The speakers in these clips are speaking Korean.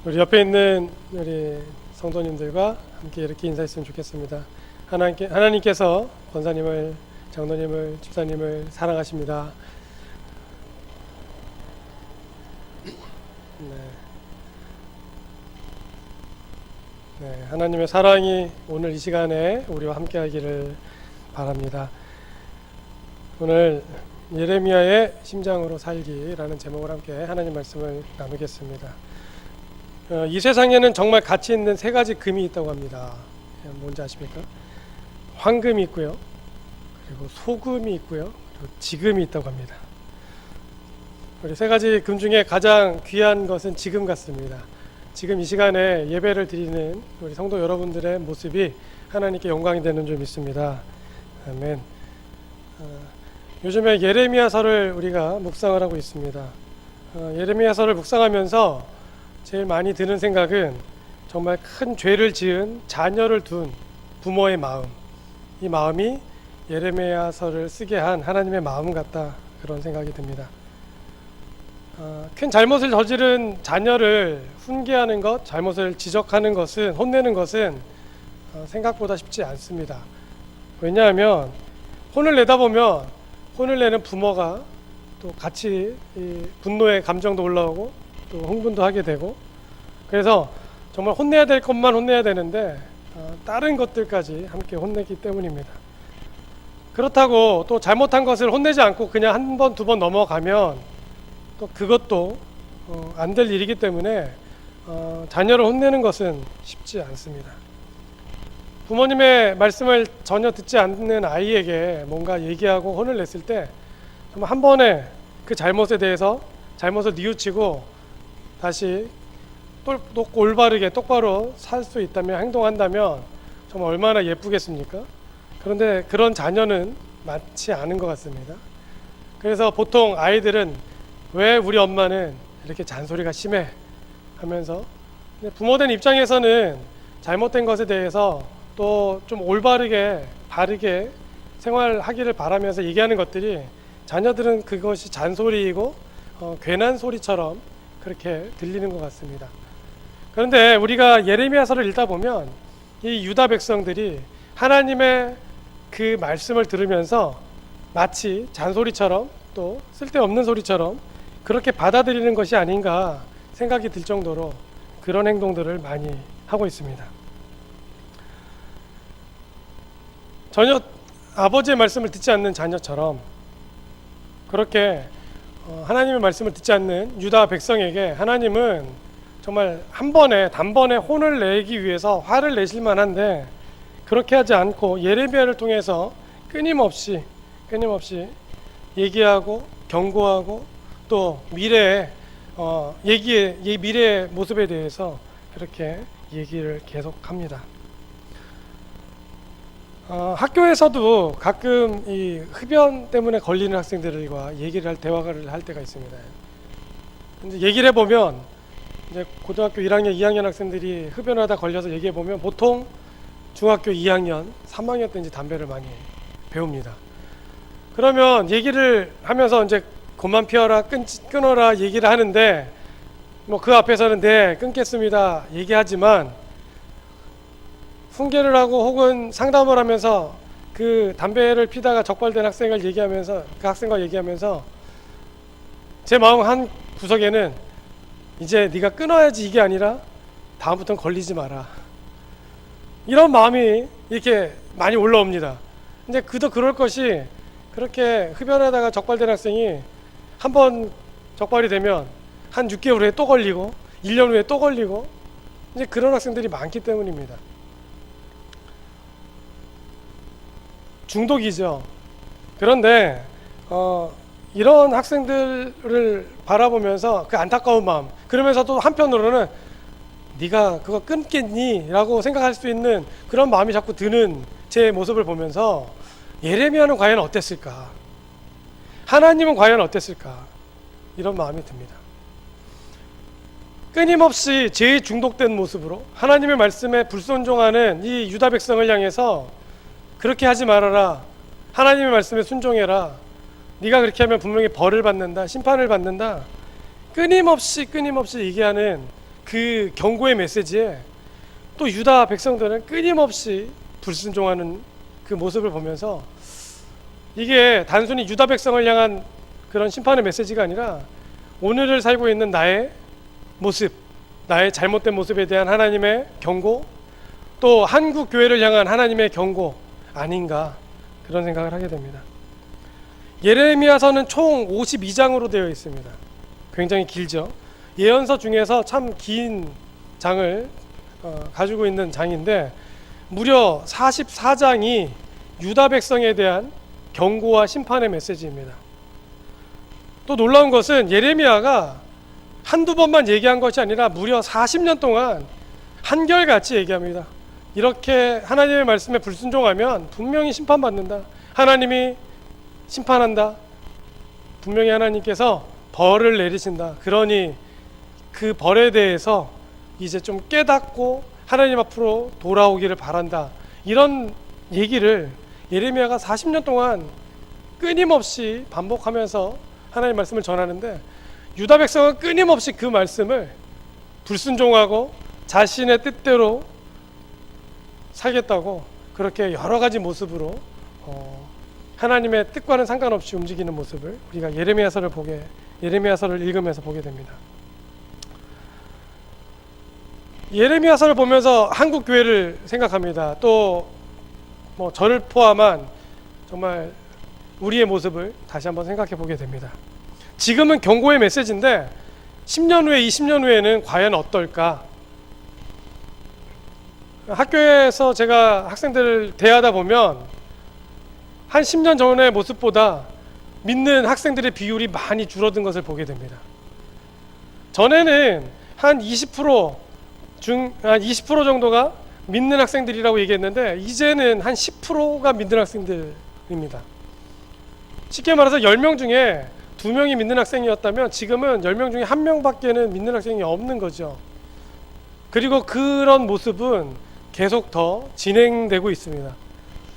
우리 옆에 있는 우리 성도님들과 함께 이렇게 인사했으면 좋겠습니다. 하나님께서 권사님을, 장로님을, 집사님을 사랑하십니다. 하나님의 사랑이 오늘 이 시간에 우리와 함께 하기를 바랍니다. 오늘 예레미야의 심장으로 살기라는 제목을 함께 하나님 말씀을 나누겠습니다. 이 세상에는 정말 가치 있는 세 가지 금이 있다고 합니다. 뭔지 아십니까? 황금이 있고요, 그리고 소금이 있고요, 그리고 지금이 있다고 합니다. 우리 세 가지 금 중에 가장 귀한 것은 지금 같습니다. 지금 이 시간에 예배를 드리는 우리 성도 여러분들의 모습이 하나님께 영광이 되는 줄 믿습니다. 아멘. 요즘에 예레미야서를 우리가 묵상을 하고 있습니다. 예레미야서를 묵상하면서 제일 많이 드는 생각은 정말 큰 죄를 지은 자녀를 둔 부모의 마음, 이 마음이 예레미야서를 쓰게 한 하나님의 마음 같다, 그런 생각이 듭니다. 큰 잘못을 저지른 자녀를 훈계하는 것, 잘못을 지적하는 것은, 혼내는 것은 생각보다 쉽지 않습니다. 왜냐하면 혼을 내다 보면 혼을 내는 부모가 또 같이 분노의 감정도 올라오고 또 흥분도 하게 되고, 그래서 정말 혼내야 될 것만 혼내야 되는데 다른 것들까지 함께 혼내기 때문입니다. 그렇다고 또 잘못한 것을 혼내지 않고 그냥 한 번, 두 번 넘어가면 또 그것도 안 될 일이기 때문에 자녀를 혼내는 것은 쉽지 않습니다. 부모님의 말씀을 전혀 듣지 않는 아이에게 뭔가 얘기하고 혼을 냈을 때 정말 한 번에 그 잘못에 대해서 잘못을 뉘우치고 다시 또 올바르게 똑바로 살 수 있다면, 행동한다면 정말 얼마나 예쁘겠습니까? 그런데 그런 자녀는 많지 않은 것 같습니다. 그래서 보통 아이들은 왜 우리 엄마는 이렇게 잔소리가 심해 하면서, 부모된 입장에서는 잘못된 것에 대해서 또 좀 올바르게 바르게 생활하기를 바라면서 얘기하는 것들이, 자녀들은 그것이 잔소리이고 괜한 소리처럼 그렇게 들리는 것 같습니다. 그런데 우리가 예레미야서를 읽다 보면 이 유다 백성들이 하나님의 그 말씀을 들으면서 마치 잔소리처럼 또 쓸데없는 소리처럼 그렇게 받아들이는 것이 아닌가 생각이 들 정도로 그런 행동들을 많이 하고 있습니다. 전혀 아버지의 말씀을 듣지 않는 자녀처럼 그렇게 하나님의 말씀을 듣지 않는 유다 백성에게 하나님은 정말 단번에 혼을 내기 위해서 화를 내실 만한데, 그렇게 하지 않고 예레미야를 통해서 끊임없이 얘기하고 경고하고 또 미래의 모습에 대해서 그렇게 얘기를 계속합니다. 학교에서도 가끔 이 흡연 때문에 걸리는 학생들과 대화를 할 때가 있습니다. 이제 얘기를 해보면, 이제 고등학교 1학년, 2학년 학생들이 흡연하다 걸려서 얘기해보면 보통 중학교 2학년, 3학년 때 이제 담배를 많이 배웁니다. 그러면 얘기를 하면서 이제 그만 피워라, 끊어라 얘기를 하는데, 뭐 그 앞에서는 네, 끊겠습니다 얘기하지만, 훈계를 하고 혹은 상담을 하면서 그 담배를 피다가 적발된 학생과 얘기하면서 제 마음 한 구석에는 이제 네가 끊어야지, 이게 아니라 다음부터는 걸리지 마라, 이런 마음이 이렇게 많이 올라옵니다. 근데 그럴 것이, 그렇게 흡연하다가 적발된 학생이 한 번 적발이 되면 한 6개월 후에 또 걸리고 1년 후에 또 걸리고, 이제 그런 학생들이 많기 때문입니다. 중독이죠. 그런데 이런 학생들을 바라보면서 그 안타까운 마음, 그러면서도 한편으로는 네가 그거 끊겠니? 라고 생각할 수 있는 그런 마음이 자꾸 드는 제 모습을 보면서, 예레미야는 과연 어땠을까? 하나님은 과연 어땠을까? 이런 마음이 듭니다. 끊임없이 죄에 중독된 모습으로 하나님의 말씀에 불순종하는 이 유다 백성을 향해서 그렇게 하지 말아라, 하나님의 말씀에 순종해라, 네가 그렇게 하면 분명히 벌을 받는다, 심판을 받는다, 끊임없이 얘기하는 그 경고의 메시지에 또 유다 백성들은 끊임없이 불순종하는 그 모습을 보면서 이게 단순히 유다 백성을 향한 그런 심판의 메시지가 아니라 오늘을 살고 있는 나의 모습, 나의 잘못된 모습에 대한 하나님의 경고, 또 한국 교회를 향한 하나님의 경고 아닌가, 그런 생각을 하게 됩니다. 예레미야서는 총 52장으로 되어 있습니다. 굉장히 길죠. 예언서 중에서 참 긴 장을 가지고 있는 장인데 무려 44장이 유다 백성에 대한 경고와 심판의 메시지입니다. 또 놀라운 것은 예레미야가 한두 번만 얘기한 것이 아니라 무려 40년 동안 한결같이 얘기합니다. 이렇게 하나님의 말씀에 불순종하면 분명히 심판받는다. 하나님이 심판한다. 분명히 하나님께서 벌을 내리신다. 그러니 그 벌에 대해서 이제 좀 깨닫고 하나님 앞으로 돌아오기를 바란다. 이런 얘기를 예레미야가 40년 동안 끊임없이 반복하면서 하나님 말씀을 전하는데, 유다 백성은 끊임없이 그 말씀을 불순종하고 자신의 뜻대로 살겠다고 그렇게 여러 가지 모습으로 하나님의 뜻과는 상관없이 움직이는 모습을 우리가 예레미야서를 읽으면서 보게 됩니다. 예레미야서를 보면서 한국 교회를 생각합니다. 또 저를 포함한 정말 우리의 모습을 다시 한번 생각해 보게 됩니다. 지금은 경고의 메시지인데 10년 후에 20년 후에는 과연 어떨까? 학교에서 제가 학생들을 대하다 보면 한 10년 전의 모습보다 믿는 학생들의 비율이 많이 줄어든 것을 보게 됩니다. 전에는 한 20% 정도가 믿는 학생들이라고 얘기했는데 이제는 한 10%가 믿는 학생들입니다. 쉽게 말해서 10명 중에 2명이 믿는 학생이었다면 지금은 10명 중에 1명밖에는 믿는 학생이 없는 거죠. 그리고 그런 모습은 계속 더 진행되고 있습니다.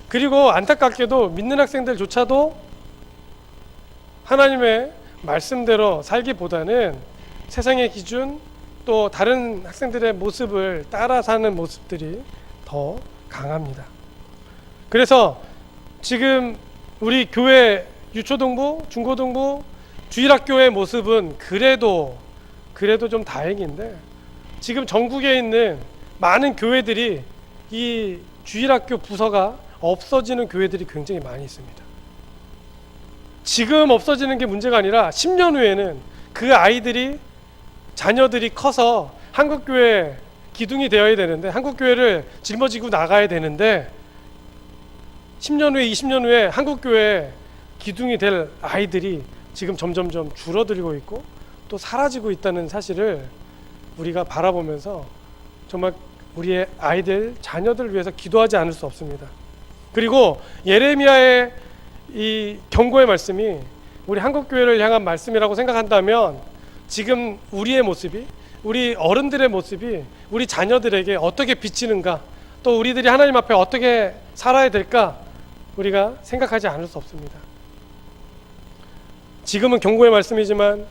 그리고 안타깝게도 믿는 학생들조차도 하나님의 말씀대로 살기보다는 세상의 기준, 또 다른 학생들의 모습을 따라 사는 모습들이 더 강합니다. 그래서 지금 우리 교회 유초동부, 중고동부, 주일학교의 모습은 그래도 좀 다행인데, 지금 전국에 있는 많은 교회들이 이 주일학교 부서가 없어지는 교회들이 굉장히 많이 있습니다. 지금 없어지는 게 문제가 아니라 10년 후에는 그 자녀들이 커서 한국교회 기둥이 되어야 되는데, 한국교회를 짊어지고 나가야 되는데 10년 후에 20년 후에 한국교회 기둥이 될 아이들이 지금 점점점 줄어들고 있고 또 사라지고 있다는 사실을 우리가 바라보면서 정말 우리의 아이들, 자녀들을 위해서 기도하지 않을 수 없습니다. 그리고 예레미야의 이 경고의 말씀이 우리 한국교회를 향한 말씀이라고 생각한다면 지금 우리의 모습이, 우리 어른들의 모습이 우리 자녀들에게 어떻게 비치는가, 또 우리들이 하나님 앞에 어떻게 살아야 될까 우리가 생각하지 않을 수 없습니다. 지금은 경고의 말씀이지만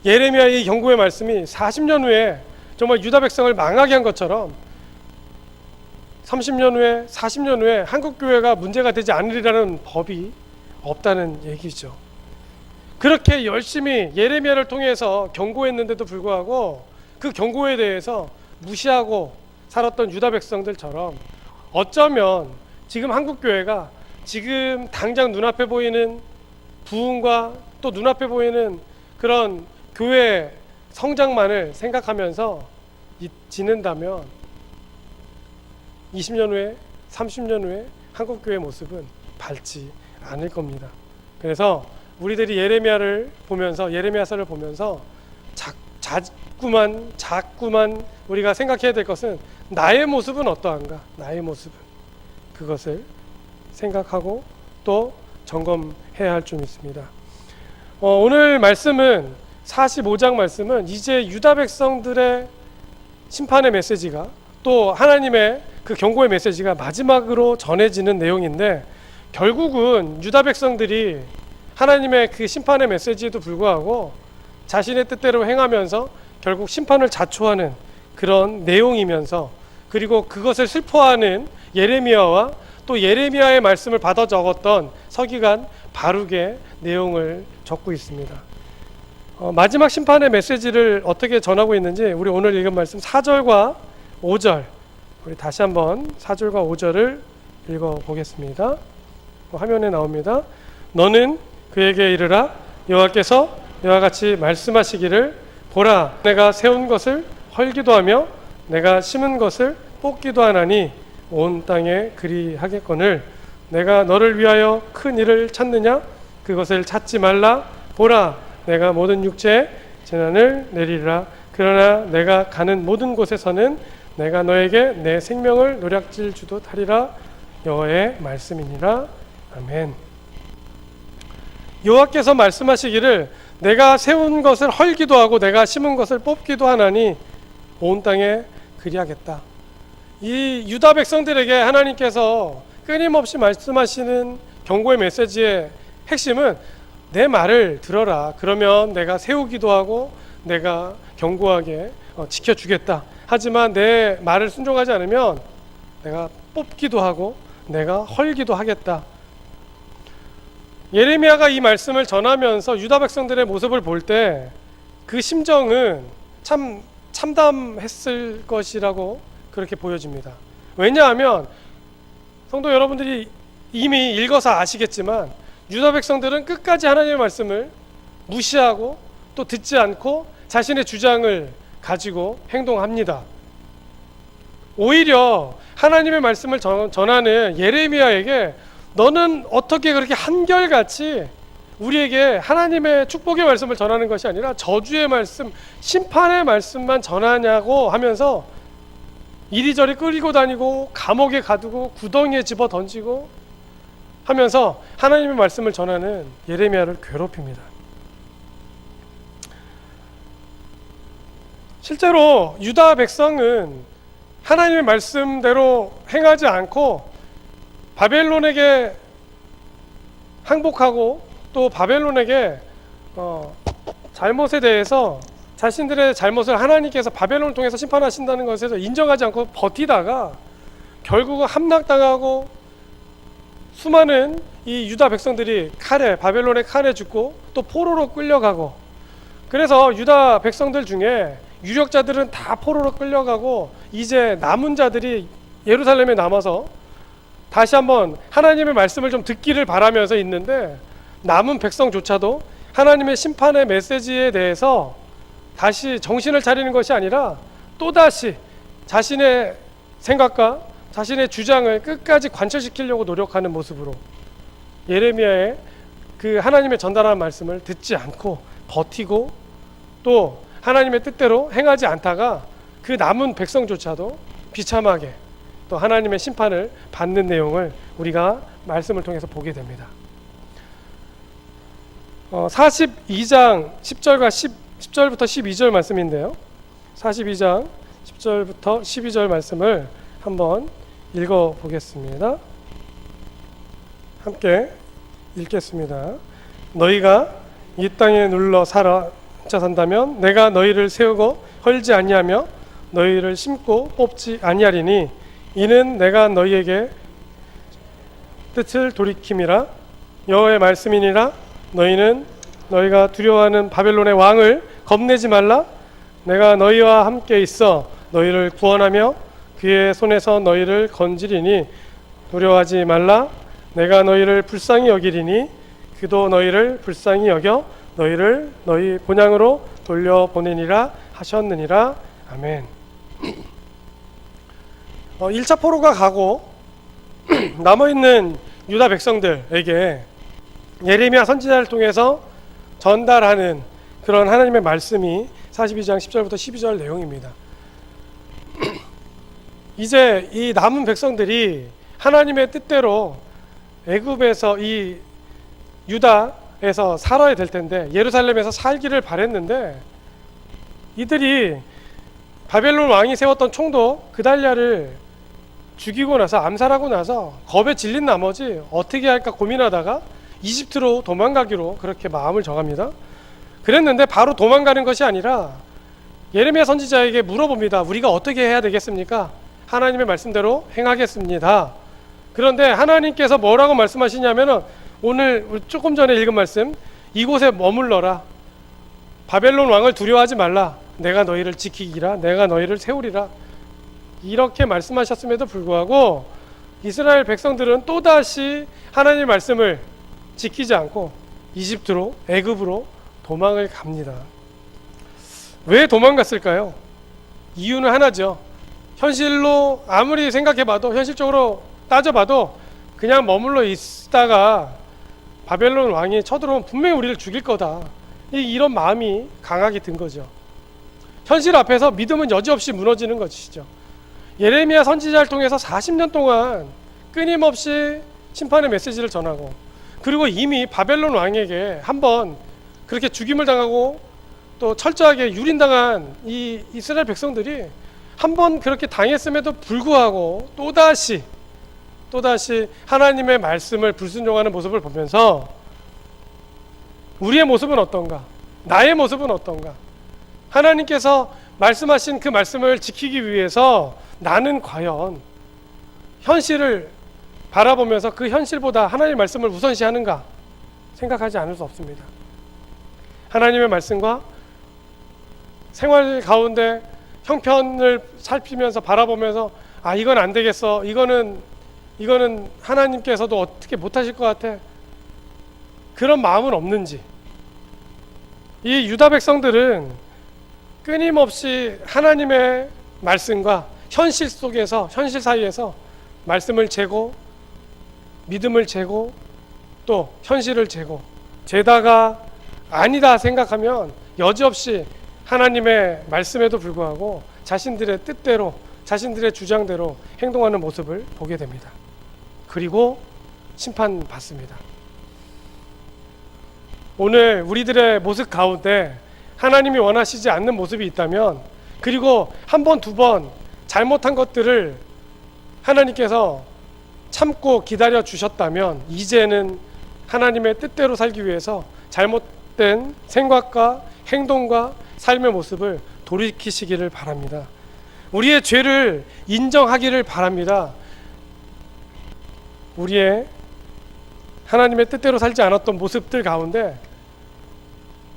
예레미야의 경고의 말씀이 40년 후에 정말 유다 백성을 망하게 한 것처럼 30년 후에 40년 후에 한국교회가 문제가 되지 않으리라는 법이 없다는 얘기죠. 그렇게 열심히 예레미야를 통해서 경고했는데도 불구하고 그 경고에 대해서 무시하고 살았던 유다 백성들처럼 어쩌면 지금 한국교회가 지금 당장 눈앞에 보이는 부흥과 또 눈앞에 보이는 그런 교회 성장만을 생각하면서 지낸다면 20년 후에 30년 후에 한국교회의 모습은 밝지 않을 겁니다. 그래서 우리들이 예레미야서를 보면서 자꾸만 우리가 생각해야 될 것은 나의 모습은 어떠한가? 나의 모습은 그것을 생각하고 또 점검해야 할 점 있습니다. 오늘 말씀은 45장 말씀은 이제 유다 백성들의 심판의 메시지가 또 하나님의 그 경고의 메시지가 마지막으로 전해지는 내용인데, 결국은 유다 백성들이 하나님의 그 심판의 메시지에도 불구하고 자신의 뜻대로 행하면서 결국 심판을 자초하는 그런 내용이면서, 그리고 그것을 슬퍼하는 예레미야와 또 예레미야의 말씀을 받아 적었던 서기관 바룩의 내용을 적고 있습니다. 마지막 심판의 메시지를 어떻게 전하고 있는지 우리 오늘 읽은 말씀 4절과 5절, 우리 다시 한번 4절과 5절을 읽어보겠습니다. 화면에 나옵니다. 너는 그에게 이르라. 여호와께서 이와 같이 말씀하시기를, 보라, 내가 세운 것을 헐기도 하며 내가 심은 것을 뽑기도 하나니 온 땅에 그리하겠거늘 내가 너를 위하여 큰 일을 찾느냐? 그것을 찾지 말라. 보라, 내가 모든 육체에 재난을 내리리라. 그러나 내가 가는 모든 곳에서는 내가 너에게 내 생명을 노략질 주도 하리라. 여호와의 말씀이니라. 아멘. 여호와께서 말씀하시기를, 내가 세운 것을 헐기도 하고 내가 심은 것을 뽑기도 하나니 온 땅에 그리하겠다. 이 유다 백성들에게 하나님께서 끊임없이 말씀하시는 경고의 메시지의 핵심은, 내 말을 들어라. 그러면 내가 세우기도 하고 내가 견고하게 지켜주겠다. 하지만 내 말을 순종하지 않으면 내가 뽑기도 하고 내가 헐기도 하겠다. 예레미야가 이 말씀을 전하면서 유다 백성들의 모습을 볼 때 그 심정은 참 참담했을 것이라고 그렇게 보여집니다. 왜냐하면 성도 여러분들이 이미 읽어서 아시겠지만 유다 백성들은 끝까지 하나님의 말씀을 무시하고 또 듣지 않고 자신의 주장을 가지고 행동합니다. 오히려 하나님의 말씀을 전하는 예레미야에게, 너는 어떻게 그렇게 한결같이 우리에게 하나님의 축복의 말씀을 전하는 것이 아니라 저주의 말씀, 심판의 말씀만 전하냐고 하면서 이리저리 끌고 다니고 감옥에 가두고 구덩이에 집어 던지고 하면서 하나님의 말씀을 전하는 예레미야를 괴롭힙니다. 실제로 유다 백성은 하나님의 말씀대로 행하지 않고 바벨론에게 항복하고 또 바벨론에게 잘못에 대해서 자신들의 잘못을 하나님께서 바벨론을 통해서 심판하신다는 것에서 인정하지 않고 버티다가 결국은 함락당하고 수많은 이 유다 백성들이 바벨론의 칼에 죽고 또 포로로 끌려가고, 그래서 유다 백성들 중에 유력자들은 다 포로로 끌려가고 이제 남은 자들이 예루살렘에 남아서 다시 한번 하나님의 말씀을 좀 듣기를 바라면서 있는데, 남은 백성조차도 하나님의 심판의 메시지에 대해서 다시 정신을 차리는 것이 아니라 또다시 자신의 생각과 자신의 주장을 끝까지 관철시키려고 노력하는 모습으로 예레미야의 그 하나님의 전달하는 말씀을 듣지 않고 버티고 또 하나님의 뜻대로 행하지 않다가 그 남은 백성조차도 비참하게 또 하나님의 심판을 받는 내용을 우리가 말씀을 통해서 보게 됩니다. 42장 10절부터 12절 말씀인데요. 42장 10절부터 12절 말씀을 한번 읽어보겠습니다. 함께 읽겠습니다. 너희가 이 땅에 눌러 산다면 내가 너희를 세우고 헐지 아니하며 너희를 심고 뽑지 아니하리니 이는 내가 너희에게 뜻을 돌이킴이라. 여호와의 말씀이니라. 너희는 너희가 두려워하는 바벨론의 왕을 겁내지 말라. 내가 너희와 함께 있어 너희를 구원하며 그의 손에서 너희를 건지리니 두려워하지 말라. 내가 너희를 불쌍히 여기리니 그도 너희를 불쌍히 여겨 너희를 너희 본향으로 돌려보내니라 하셨느니라. 아멘. 1차 포로가 가고 남아있는 유다 백성들에게 예레미야 선지자를 통해서 전달하는 그런 하나님의 말씀이 42장 10절부터 12절 내용입니다. 이제 이 남은 백성들이 하나님의 뜻대로 애굽에서 이 유다에서 살아야 될 텐데, 예루살렘에서 살기를 바랬는데 이들이 바벨론 왕이 세웠던 총독 그달랴를 죽이고 나서 암살하고 나서 겁에 질린 나머지 어떻게 할까 고민하다가 이집트로 도망가기로 그렇게 마음을 정합니다. 그랬는데 바로 도망가는 것이 아니라 예레미야 선지자에게 물어봅니다. 우리가 어떻게 해야 되겠습니까? 하나님의 말씀대로 행하겠습니다. 그런데 하나님께서 뭐라고 말씀하시냐면은 오늘 조금 전에 읽은 말씀, 이곳에 머물러라. 바벨론 왕을 두려워하지 말라. 내가 너희를 지키기라. 내가 너희를 세우리라. 이렇게 말씀하셨음에도 불구하고 이스라엘 백성들은 또다시 하나님의 말씀을 지키지 않고 이집트로, 애굽으로 도망을 갑니다. 왜 도망갔을까요? 이유는 하나죠. 현실로 아무리 생각해봐도, 현실적으로 따져봐도 그냥 머물러 있다가 바벨론 왕이 쳐들어오면 분명히 우리를 죽일 거다, 이런 마음이 강하게 든 거죠. 현실 앞에서 믿음은 여지없이 무너지는 것이죠. 예레미야 선지자를 통해서 40년 동안 끊임없이 심판의 메시지를 전하고, 그리고 이미 바벨론 왕에게 한번 그렇게 죽임을 당하고 또 철저하게 유린당한 이 이스라엘 백성들이 한번 그렇게 당했음에도 불구하고 또다시 하나님의 말씀을 불순종하는 모습을 보면서 우리의 모습은 어떤가? 나의 모습은 어떤가? 하나님께서 말씀하신 그 말씀을 지키기 위해서 나는 과연 현실을 바라보면서 그 현실보다 하나님의 말씀을 우선시하는가 생각하지 않을 수 없습니다. 하나님의 말씀과 생활 가운데 형편을 살피면서 바라보면서 이건 안 되겠어, 이거는 하나님께서도 어떻게 못하실 것 같아, 그런 마음은 없는지. 이 유다 백성들은 끊임없이 하나님의 말씀과 현실 속에서, 현실 사이에서 말씀을 재고 믿음을 재고 또 현실을 재고 재다가 아니다 생각하면 여지없이 하나님의 말씀에도 불구하고 자신들의 뜻대로, 자신들의 주장대로 행동하는 모습을 보게 됩니다. 그리고 심판받습니다. 오늘 우리들의 모습 가운데 하나님이 원하시지 않는 모습이 있다면, 그리고 한 번, 두 번 잘못한 것들을 하나님께서 참고 기다려 주셨다면, 이제는 하나님의 뜻대로 살기 위해서 잘못된 생각과 행동과 삶의 모습을 돌이키시기를 바랍니다. 우리의 죄를 인정하기를 바랍니다. 우리의 하나님의 뜻대로 살지 않았던 모습들 가운데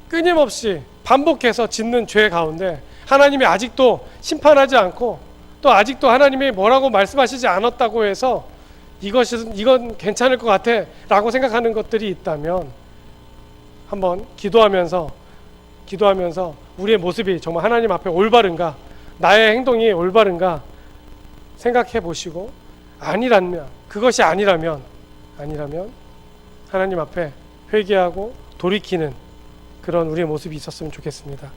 끊임없이 반복해서 짓는 죄 가운데 하나님이 아직도 심판하지 않고, 또 아직도 하나님이 뭐라고 말씀하시지 않았다고 해서 이건 괜찮을 것 같아 라고 생각하는 것들이 있다면, 한번 기도하면서 우리의 모습이 정말 하나님 앞에 올바른가, 나의 행동이 올바른가 생각해 보시고, 그것이 아니라면 하나님 앞에 회개하고 돌이키는 그런 우리의 모습이 있었으면 좋겠습니다.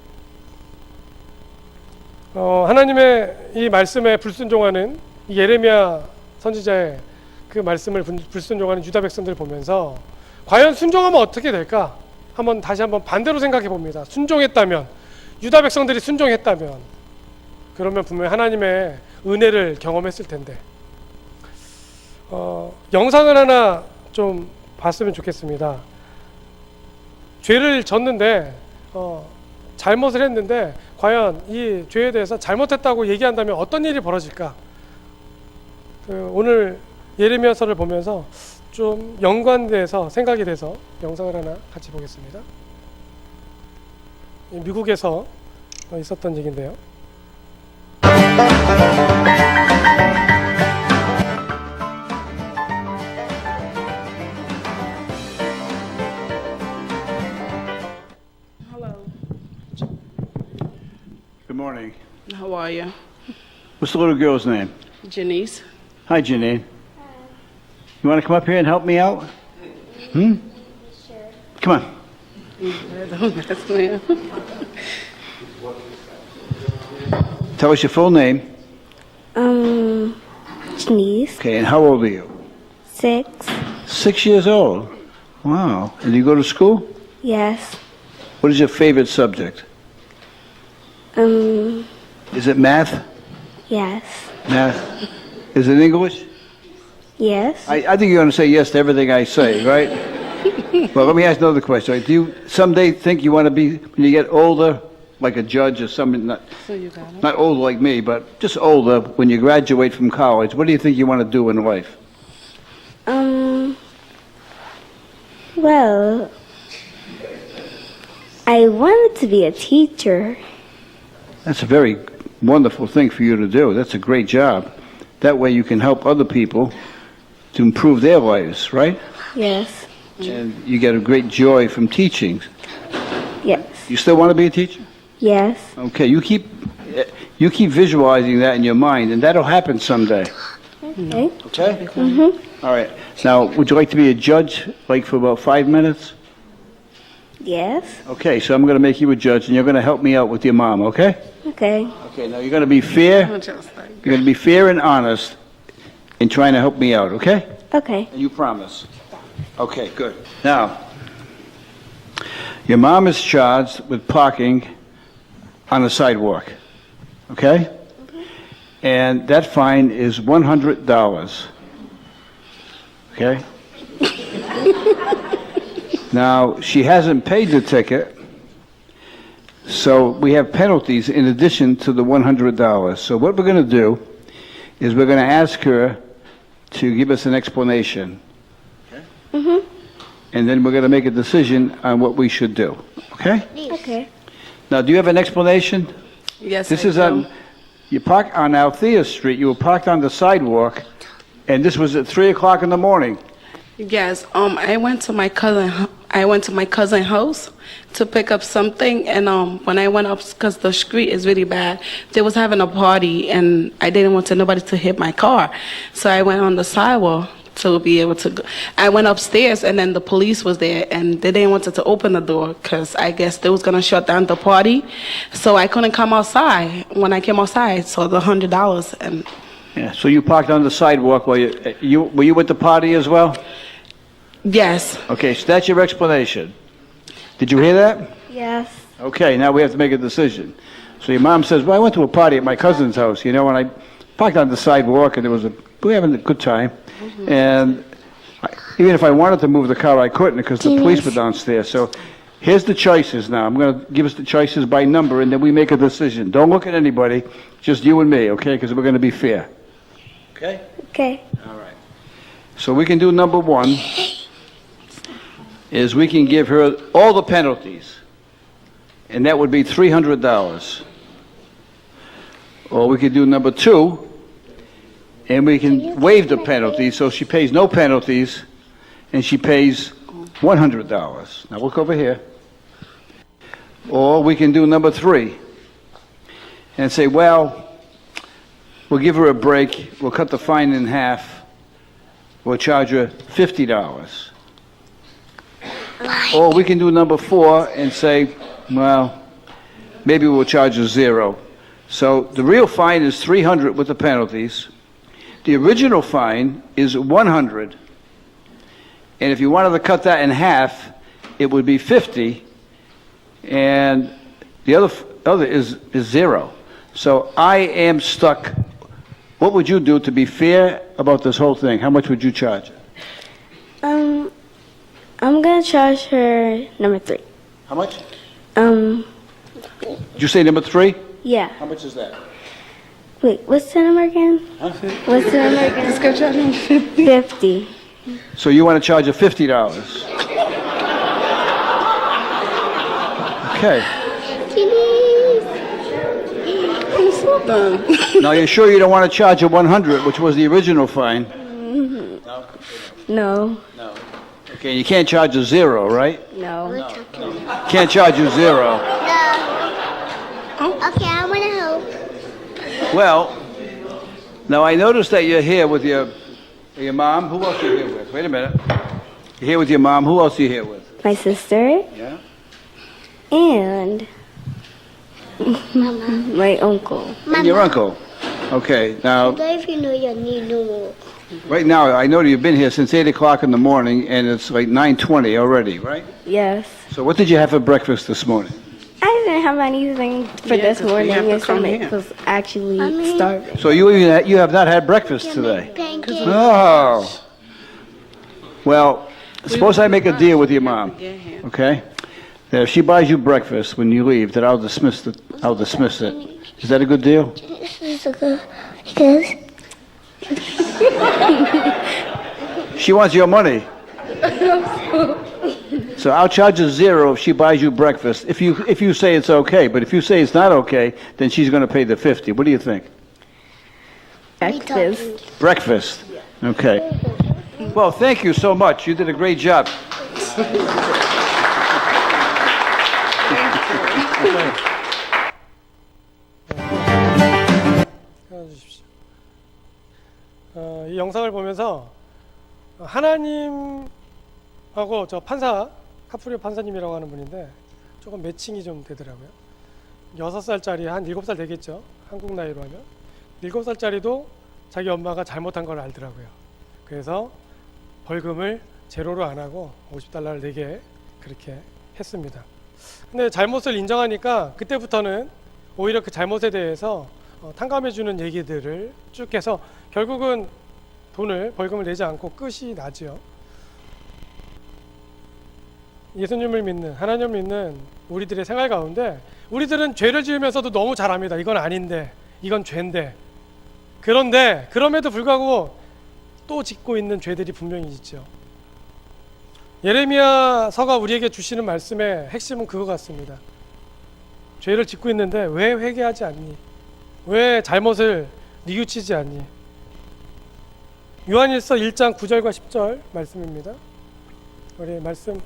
하나님의 이 말씀에 불순종하는 이 예레미야 선지자의 그 말씀을 불순종하는 유다 백성들을 보면서 과연 순종하면 어떻게 될까? 다시 한번 반대로 생각해 봅니다. 순종했다면, 유다 백성들이 순종했다면, 그러면 분명히 하나님의 은혜를 경험했을 텐데. 영상을 하나 좀 봤으면 좋겠습니다. 죄를 졌는데 잘못을 했는데 과연 이 죄에 대해서 잘못했다고 얘기한다면 어떤 일이 벌어질까? 오늘 예레미야서를 보면서 좀 연관돼서 생각이 돼서 영상을 하나 같이 보겠습니다. 미국에서 있었던 얘기인데요. Good morning. How are you? What's the little girl's name? Janice. Hi, Janine. You want to come up here and help me out? Sure. Come on. Yes, ma'am. Tell us your full name. Janice, Okay, and how old are you? 6. 6 years old. Wow. And you go to school? Yes. What is your favorite subject? Is it math? Yes. Math. Is it English? Yes. I think you're going to say yes to everything I say, right? Well, let me ask another question. Do you someday think you want to be, when you get older, like a judge or somebody, So you got it. not old like me, but just older, when you graduate from college, what do you think you want to do in life? Well, I wanted to be a teacher. That's a very wonderful thing for you to do. That's a great job. That way you can help other people to improve their lives, right? Yes. And you get a great joy from teaching. Yes. You still want to be a teacher? Yes. Okay, you keep visualizing that in your mind, and that'll happen someday. Okay. Okay? All right. Now, would you like to be a judge, like for about 5 minutes? Yes. Okay, so I'm going to make you a judge, and you're going to help me out with your mom, okay? Okay. Okay, now you're going to be fair. I'm just like, You're going to be fair and honest in trying to help me out, okay? Okay. And you promise? Okay, good. Now, your mom is charged with parking on the sidewalk, okay? And that fine is $100, okay? Now, she hasn't paid the ticket, so we have penalties in addition to the $100. So what we're going to do is we're going to ask her to give us an explanation. And then we're going to make a decision on what we should do, okay? Okay. Now, do you have an explanation? yes, This I is do. on, you parked on Althea Street, you were parked on the sidewalk, and this was at 3 o'clock in the morning. Yes, I went to my cousin's house to pick up something, and when I went up, because the street is really bad, they was having a party, and I didn't want nobody to hit my car, so I went on the sidewalk to be able to go. I went upstairs, and then the police was there, and they didn't want to open the door because I guess they was gonna shut down the party, so I couldn't come outside. When I came outside, I saw the $100, and Yeah, so you parked on the sidewalk while were you at the party as well? yes, Okay, so that's your explanation. Did you hear that? Yes. Okay, now we have to make a decision. So your mom says, well, I went to a party at my cousin's house, and I parked on the sidewalk, and we were having a good time. And even if I wanted to move the car, I couldn't because the police were downstairs. So here's the choices now. I'm going to give us the choices by number, and then we make a decision. Don't look at anybody, just you and me, okay? Because we're going to be fair. Okay? Okay. All right. So we can do number one, is we can give her all the penalties, and that would be $300. Or we could do number two, and we can waive the penalty, so she pays no penalties, and she pays $100. Now look over here. Or we can do number three, and say, well, we'll give her a break, we'll cut the fine in half, we'll charge her $50. Or we can do number four and say, well, maybe we'll charge her $0. So the real fine is $300 with the penalties. The original fine is $100. And if you wanted to cut that in half, it would be $50. And the other is $0. So I am stuck. What would you do to be fair about this whole thing? How much would you charge? I'm gonna charge her number 3. How much? Um, Did you say number 3? yeah. How much is that? Wait, what's the number again? What's the number again? let's go try to 50. So you want to charge her $50? Okay. Now you're sure you don't want to charge her $100, which was the original fine? No. Okay, you can't charge her $0, right? No. Can't charge you $0. Okay, I want to help. Well, now I noticed that you're here with your mom. Who else are you here with? Wait a minute. You're here with your mom. Who else are you here with? My sister Yeah. and my uncle. And your uncle. Okay, now, If you know your need no more. right now, I know that you've been here since 8 o'clock in the morning, and it's like 9:20 already, right? Yes. So what did you have for breakfast this morning? I didn't have anything for Yeah, this 'cause we morning. have to My come stomach here. was actually starving. So you have not had breakfast today? Pancakes. Oh. Well, suppose I make a deal with your mom, Get here. okay? that if she buys you breakfast when you leave, that I'll dismiss it. Is that a good deal? This is a good because She wants your money. So I'll charge her $0 if she buys you breakfast. If you say it's okay, but if you say it's not okay, then she's going to pay the $50. What do you think? Breakfast. Breakfast. Okay. Well, thank you so much. You did a great job. 해주십시오. 이 영상을 보면서 하나님하고 저 판사 카프리오 판사님이라고 하는 분인데 조금 매칭이 좀 되더라고요. 6살짜리 한 7살 되겠죠. 한국 나이로 하면 7살짜리도 자기 엄마가 잘못한 걸 알더라고요. 그래서 벌금을 제로로 안 하고 $50를 내게 그렇게 했습니다. 근데 잘못을 인정하니까 그때부터는 오히려 그 잘못에 대해서 탕감해주는 얘기들을 쭉 해서 결국은 벌금을 내지 않고 끝이 나죠. 예수님을 믿는, 하나님을 믿는 우리들의 생활 가운데 우리들은 죄를 지으면서도 너무 잘합니다. 이건 아닌데, 이건 죄인데. 그런데 그럼에도 불구하고 또 짓고 있는 죄들이 분명히 있죠. 예레미야서가 우리에게 주시는 말씀의 핵심은 그거 같습니다. 죄를 짓고 있는데 왜 회개하지 않니? 왜 잘못을 뉘우치지 않니? 요한일서 1장 9절과 10절 말씀입니다. 우리 말씀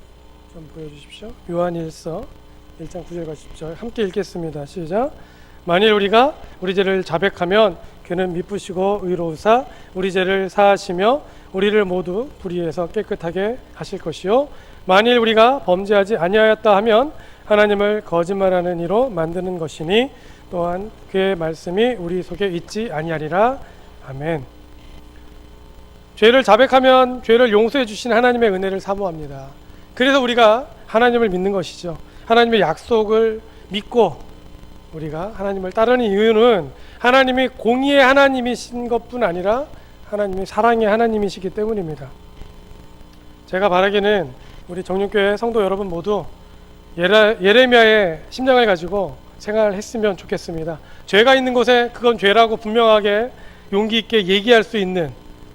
좀 보여주십시오. 요한일서 1장 9절과 10절 함께 읽겠습니다. 시작. 만일 우리가 우리 죄를 자백하면 그는 미쁘시고 의로우사 우리 죄를 사하시며 우리를 모두 불의에서 깨끗하게 하실 것이요 만일 우리가 범죄하지 아니하였다 하면 하나님을 거짓말하는 이로 만드는 것이니 또한 그의 말씀이 우리 속에 있지 아니하리라. 아멘. 죄를 자백하면 죄를 용서해 주신 하나님의 은혜를 사모합니다. 그래서 우리가 하나님을 믿는 것이죠. 하나님의 약속을 믿고 우리가 하나님을 따르는 이유는 하나님이 공의의 하나님이신 것뿐 아니라 하나님이 사랑의 하나님이시기 때문입니다. 제가 바라기는 우리 정육교회 성도 여러분 모두 예레미야의 심장을 가지고 생활했으면 좋겠습니다. 죄가 있는 곳에 그건 죄라고 분명하게 용기 있게 얘기할 수 있는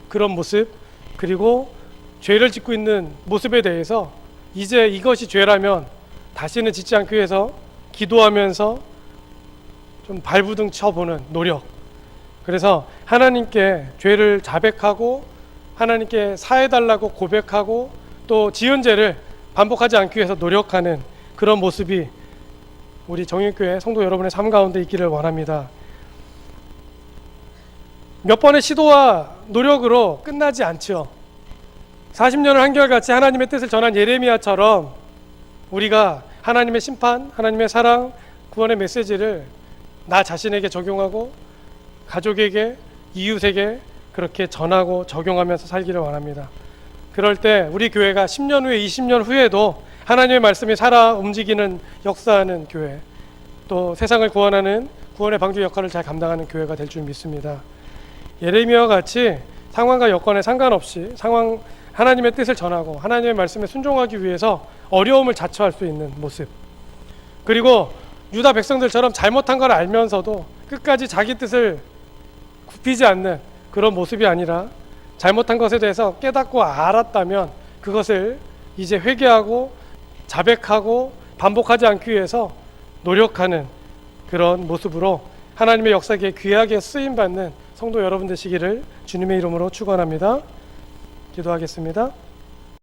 그런 모습, 그리고 죄를 짓고 있는 모습에 대해서 이제 이것이 죄라면 다시는 짓지 않기 위해서 기도하면서 좀 발부둥 쳐보는 노력. 그래서 하나님께 죄를 자백하고 하나님께 사해달라고 고백하고 또 지은 죄를 반복하지 않기 위해서 노력하는 그런 모습이 우리 정육교회 성도 여러분의 삶 가운데 있기를 원합니다. 몇 번의 시도와 노력으로 끝나지 않죠. 40년을 한결같이 하나님의 뜻을 전한 예레미야처럼 우리가 하나님의 심판, 하나님의 사랑, 구원의 메시지를 나 자신에게 적용하고 가족에게, 이웃에게 그렇게 전하고 적용하면서 살기를 원합니다. 그럴 때 우리 교회가 10년 후에 20년 후에도 하나님의 말씀이 살아 움직이는 역사하는 교회, 또 세상을 구원하는 구원의 방주 역할을 잘 감당하는 교회가 될 줄 믿습니다. 예레미야와 같이 상황과 여건에 상관없이 하나님의 뜻을 전하고 하나님의 말씀에 순종하기 위해서 어려움을 자처할 수 있는 모습, 그리고 유다 백성들처럼 잘못한 걸 알면서도 끝까지 자기 뜻을 굽히지 않는 그런 모습이 아니라 잘못한 것에 대해서 깨닫고 알았다면 그것을 이제 회개하고 자백하고 반복하지 않기 위해서 노력하는 그런 모습으로 하나님의 역사에 귀하게 쓰임받는 성도 여러분 되시기를 주님의 이름으로 축원합니다. 기도하겠습니다.